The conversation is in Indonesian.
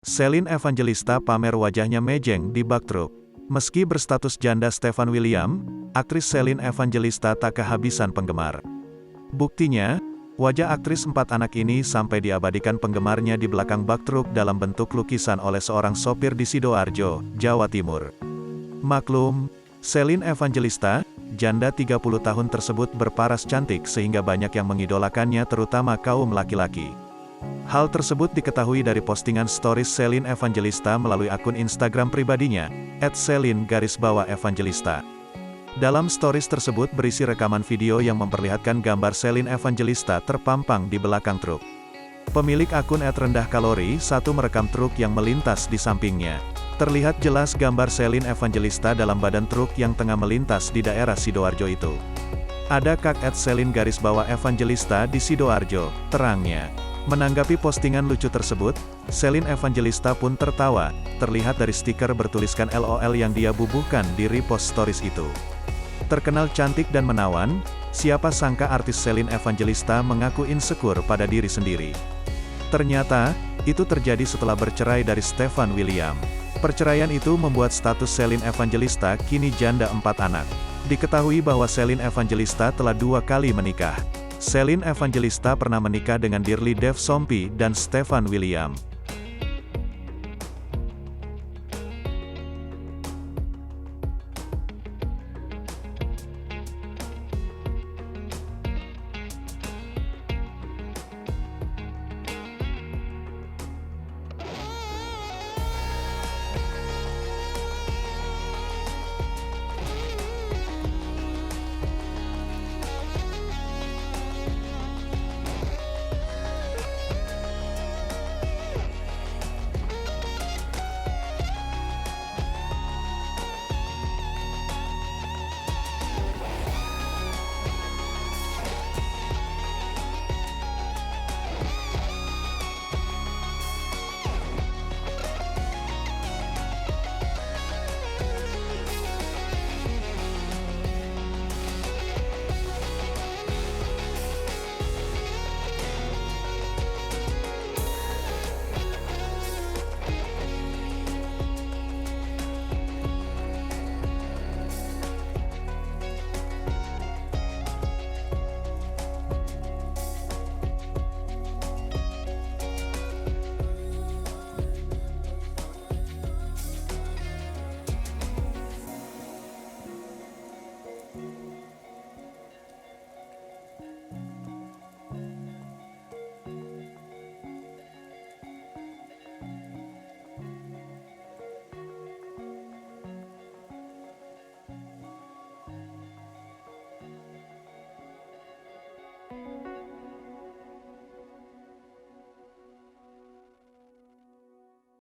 Celine Evangelista pamer wajahnya mejeng di bak truk. Meski berstatus janda Stefan William, aktris Celine Evangelista tak kehabisan penggemar. Buktinya, wajah aktris 4 anak ini sampai diabadikan penggemarnya di belakang bak truk dalam bentuk lukisan oleh seorang sopir di Sidoarjo, Jawa Timur. Maklum, Celine Evangelista, janda 30 tahun tersebut berparas cantik sehingga banyak yang mengidolakannya terutama kaum laki-laki. Hal tersebut diketahui dari postingan stories Celine Evangelista melalui akun Instagram pribadinya, @celine_evangelista. Dalam stories tersebut berisi rekaman video yang memperlihatkan gambar Celine Evangelista terpampang di belakang truk. Pemilik akun @rendah_kalori1 merekam truk yang melintas di sampingnya. Terlihat jelas gambar Celine Evangelista dalam badan truk yang tengah melintas di daerah Sidoarjo itu. Ada kak @celine_evangelista di Sidoarjo, terangnya. Menanggapi postingan lucu tersebut, Celine Evangelista pun tertawa, terlihat dari stiker bertuliskan LOL yang dia bubuhkan di repost stories itu. Terkenal cantik dan menawan, siapa sangka artis Celine Evangelista mengaku insecure pada diri sendiri. Ternyata, itu terjadi setelah bercerai dari Stefan William. Perceraian itu membuat status Celine Evangelista kini janda 4 anak. Diketahui bahwa Celine Evangelista telah 2 kali menikah. Celine Evangelista pernah menikah dengan Dirli Dev Sompi dan Stefan William.